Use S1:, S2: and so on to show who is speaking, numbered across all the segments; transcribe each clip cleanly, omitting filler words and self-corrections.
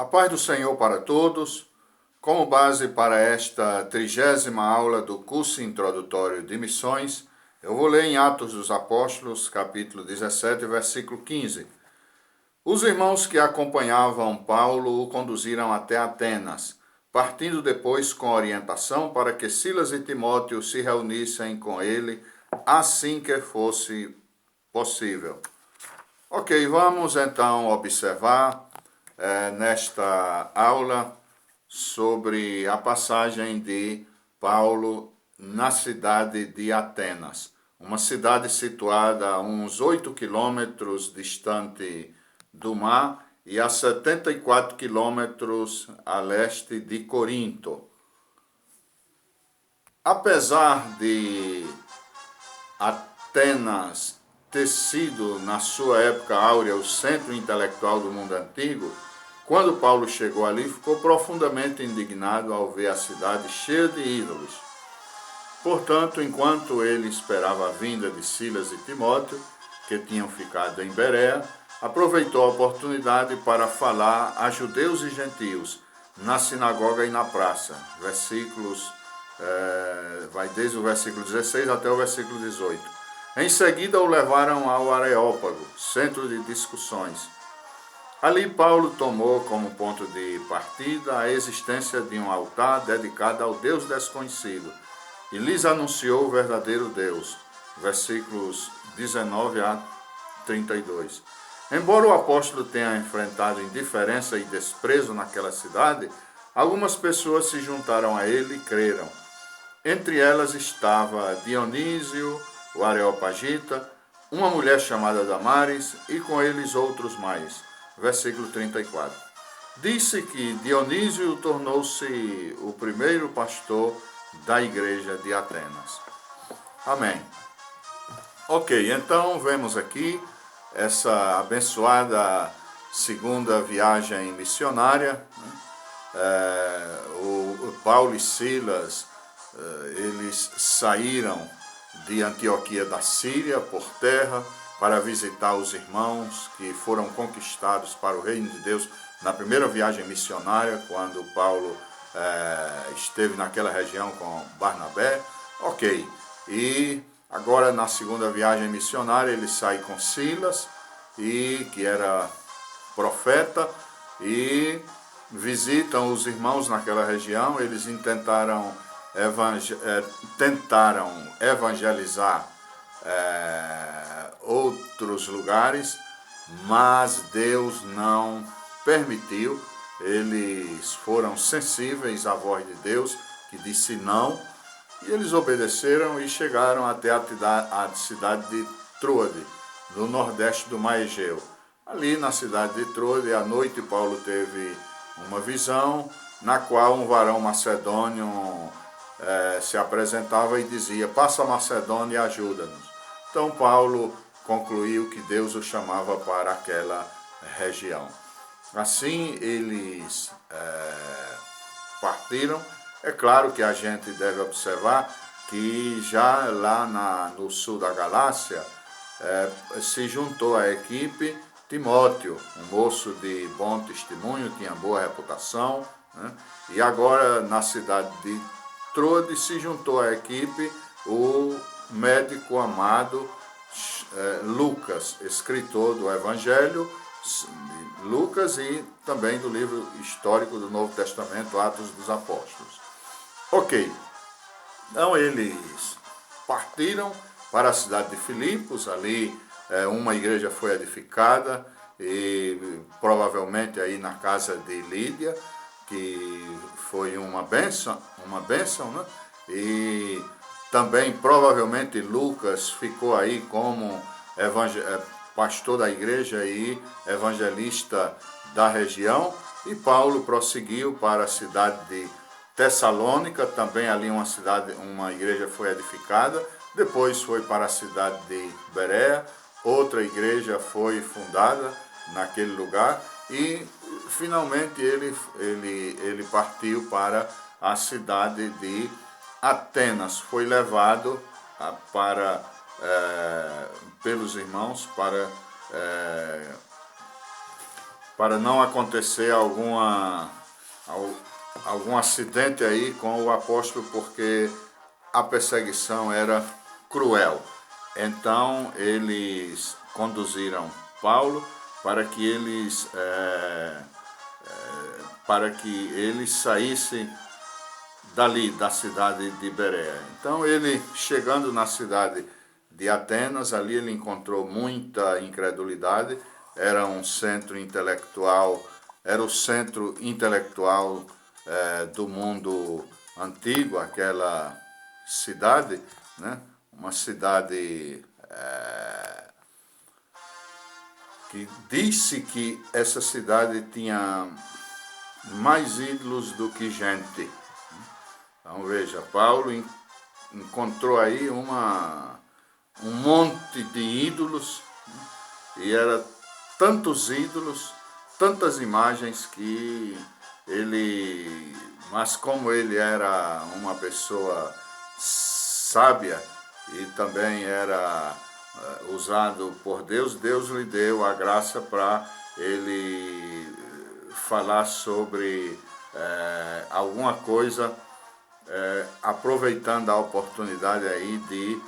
S1: A paz do Senhor para todos. Como base para esta 30ª aula do curso introdutório de missões, eu vou ler em Atos dos Apóstolos, capítulo 17, versículo 15. Os irmãos que acompanhavam Paulo o conduziram até Atenas, partindo depois com orientação para que Silas e Timóteo se reunissem com ele assim que fosse possível. Ok, vamos então observar nesta aula sobre a passagem de Paulo na cidade de Atenas, uma cidade situada a uns 8 quilômetros distante do mar e a 74 quilômetros a leste de Corinto. Apesar de Atenas ter sido, na sua época áurea, o centro intelectual do mundo antigo, quando Paulo chegou ali, ficou profundamente indignado ao ver a cidade cheia de ídolos. Portanto, enquanto ele esperava a vinda de Silas e Timóteo, que tinham ficado em Bereia, aproveitou a oportunidade para falar a judeus e gentios, na sinagoga e na praça. Vai desde o versículo 16 até o versículo 18. Em seguida o levaram ao Areópago, centro de discussões. Ali Paulo tomou como ponto de partida a existência de um altar dedicado ao Deus desconhecido e lhes anunciou o verdadeiro Deus. Versículos 19 a 32. Embora o apóstolo tenha enfrentado indiferença e desprezo naquela cidade, algumas pessoas se juntaram a ele e creram. Entre elas estava Dionísio, o Areopagita, uma mulher chamada Damaris e com eles outros mais. Versículo 34. Disse que Dionísio tornou-se o primeiro pastor da igreja de Atenas. Amém. Ok, então vemos aqui essa abençoada segunda viagem missionária. O Paulo e Silas, eles saíram de Antioquia da Síria por terra para visitar os irmãos que foram conquistados para o reino de Deus na primeira viagem missionária, quando Paulo esteve naquela região com Barnabé. Ok, e agora na segunda viagem missionária ele sai com Silas, que era profeta, e visitam os irmãos naquela região. Eles tentaram evangelizar outros lugares, mas Deus não permitiu. Eles foram sensíveis à voz de Deus, que disse não, e eles obedeceram e chegaram até a cidade de Troade, no nordeste do Mar Egeu. Ali na cidade de Troade, à noite, Paulo teve uma visão na qual um varão macedônio se apresentava e dizia: passa a Macedônia e ajuda-nos. Então Paulo concluiu que Deus o chamava para aquela região. Assim eles partiram. É claro que a gente deve observar que já lá no sul da Galácia se juntou à equipe Timóteo, um moço de bom testemunho, tinha boa reputação, né? E agora na cidade de Troade se juntou à equipe o médico amado Lucas, escritor do Evangelho de Lucas e também do livro histórico do Novo Testamento, Atos dos Apóstolos. Ok, então eles partiram para a cidade de Filipos. Ali uma igreja foi edificada, e provavelmente aí na casa de Lídia, que foi uma bênção, né? E também provavelmente Lucas ficou aí como pastor da igreja e evangelista da região, e Paulo prosseguiu para a cidade de Tessalônica. Também ali uma igreja foi edificada. Depois foi para a cidade de Bereia, outra igreja foi fundada naquele lugar, e finalmente ele partiu para a cidade de Atenas. Foi levado pelos irmãos para não acontecer algum acidente aí com o apóstolo, porque a perseguição era cruel. Então eles conduziram Paulo para que ele saísse dali, da cidade de Bereia. Então ele, chegando na cidade de Atenas, ali ele encontrou muita incredulidade, era um centro intelectual, era o centro intelectual do mundo antigo, aquela cidade, né? Uma cidade que disse que essa cidade tinha mais ídolos do que gente. Então veja, Paulo encontrou aí um monte de ídolos, e era tantos ídolos, tantas imagens que mas como ele era uma pessoa sábia e também era usado por Deus, Deus lhe deu a graça para ele falar sobre alguma coisa, aproveitando a oportunidade aí de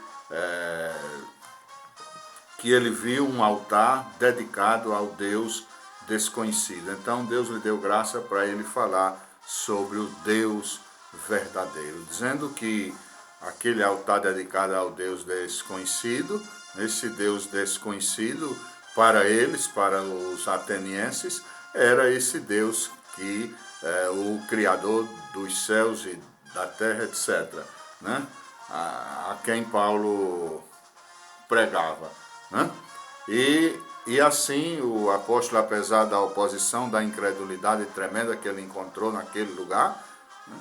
S1: que ele viu um altar dedicado ao Deus desconhecido. Então Deus lhe deu graça para ele falar sobre o Deus verdadeiro, dizendo que aquele altar dedicado ao Deus desconhecido, esse Deus desconhecido para eles, para os atenienses, era esse Deus que o Criador dos céus e da terra, etc., né? a quem Paulo pregava, né? E assim o apóstolo, apesar da oposição, da incredulidade tremenda que ele encontrou naquele lugar, né?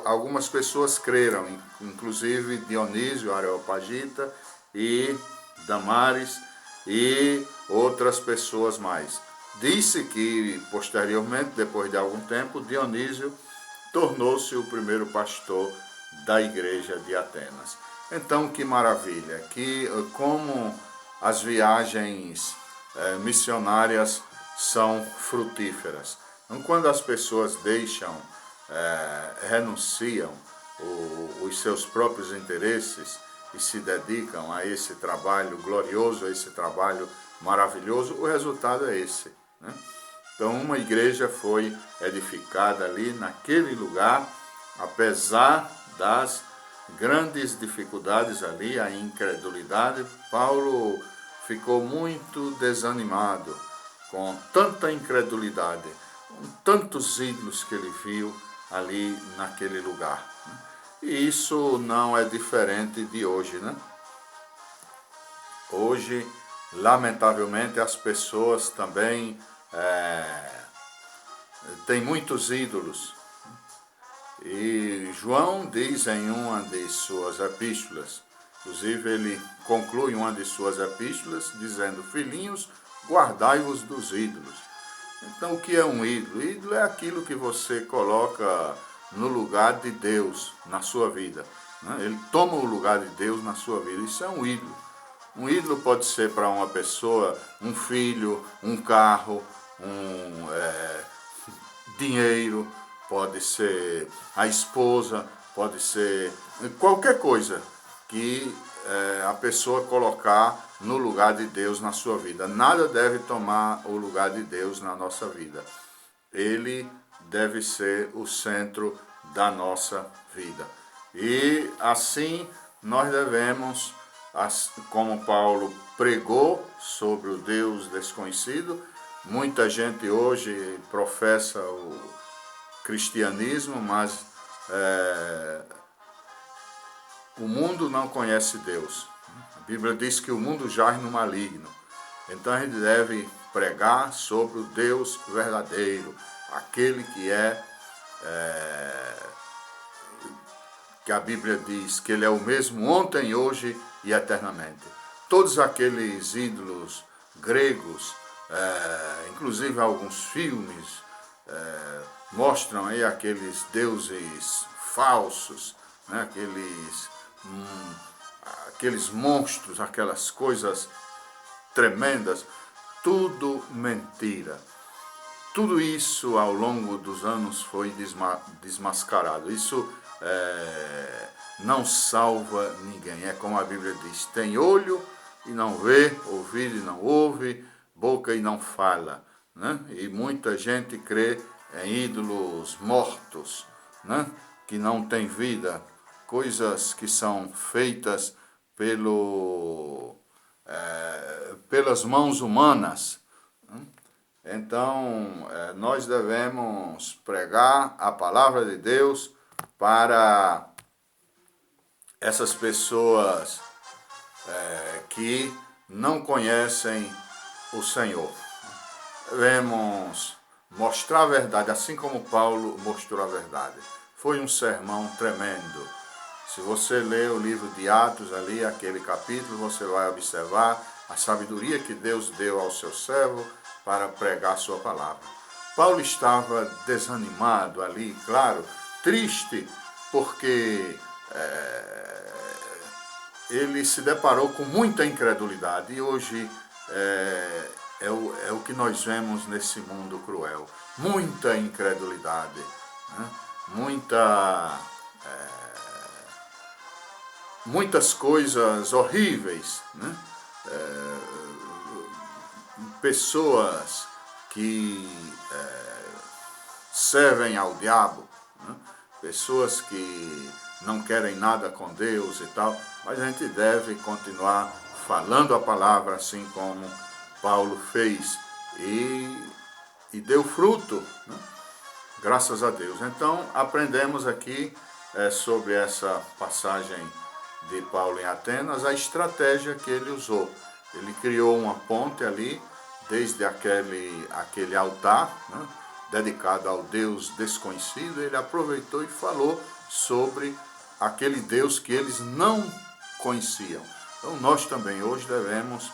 S1: Algumas pessoas creram, inclusive Dionísio, Areopagita e Damares e outras pessoas mais. Disse que posteriormente, depois de algum tempo, Dionísio tornou-se o primeiro pastor da igreja de Atenas. Então, que maravilha, que como as viagens missionárias são frutíferas. Então, quando as pessoas renunciam os seus próprios interesses e se dedicam a esse trabalho glorioso, a esse trabalho maravilhoso, o resultado é esse, né? Então, uma igreja foi edificada ali naquele lugar, apesar das grandes dificuldades ali, a incredulidade. Paulo ficou muito desanimado com tanta incredulidade, com tantos ídolos que ele viu ali naquele lugar. E isso não é diferente de hoje, né? Hoje, lamentavelmente, as pessoas também têm muitos ídolos. E João diz em uma de suas epístolas, inclusive ele conclui uma de suas epístolas dizendo: filhinhos, guardai-vos dos ídolos. Então, o que é um ídolo? Ídolo é aquilo que você coloca no lugar de Deus na sua vida, né? Ele toma o lugar de Deus na sua vida. Isso é um ídolo. Um ídolo pode ser para uma pessoa um filho, um carro, dinheiro, pode ser a esposa, pode ser qualquer coisa que a pessoa colocar no lugar de Deus na sua vida. Nada deve tomar o lugar de Deus na nossa vida. Ele deve ser o centro da nossa vida. E assim nós devemos, como Paulo pregou sobre o Deus desconhecido. Muita gente hoje professa o cristianismo, mas o mundo não conhece Deus. A Bíblia diz que o mundo jaz no maligno. Então a gente deve pregar sobre o Deus verdadeiro, aquele que a Bíblia diz que ele é o mesmo ontem, hoje e eternamente. Todos aqueles ídolos gregos, inclusive alguns filmes, mostram aí aqueles deuses falsos, né? Aqueles monstros, aquelas coisas tremendas. tudo mentira. Tudo isso ao longo dos anos foi desmascarado. Isso não salva ninguém. É como a Bíblia diz, tem olho e não vê, ouvido e não ouve, boca e não fala, né? E muita gente crê em ídolos mortos, né? Que não têm vida, coisas que são feitas pelas mãos humanas. Então, nós devemos pregar a palavra de Deus para essas pessoas que não conhecem o Senhor. Devemos mostrar a verdade, assim como Paulo mostrou a verdade. Foi um sermão tremendo. Se você ler o livro de Atos ali, aquele capítulo, você vai observar a sabedoria que Deus deu ao seu servo para pregar a sua palavra. Paulo estava desanimado ali, claro, triste, porque ele se deparou com muita incredulidade e hoje é o que nós vemos nesse mundo cruel. Muita incredulidade, né? Muitas coisas horríveis, né? Pessoas que servem ao diabo, né? Pessoas que não querem nada com Deus e tal, mas a gente deve continuar falando a palavra assim como Paulo fez e deu fruto, né? Graças a Deus. Então aprendemos aqui sobre essa passagem de Paulo em Atenas, a estratégia que ele usou. Ele criou uma ponte ali, desde aquele altar, né, dedicado ao Deus desconhecido. Ele aproveitou e falou sobre aquele Deus que eles não conheciam. Então nós também hoje devemos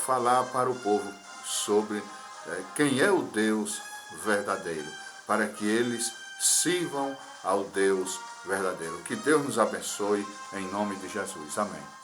S1: falar para o povo sobre quem é o Deus verdadeiro, para que eles sirvam ao Deus verdadeiro. Que Deus nos abençoe em nome de Jesus. Amém.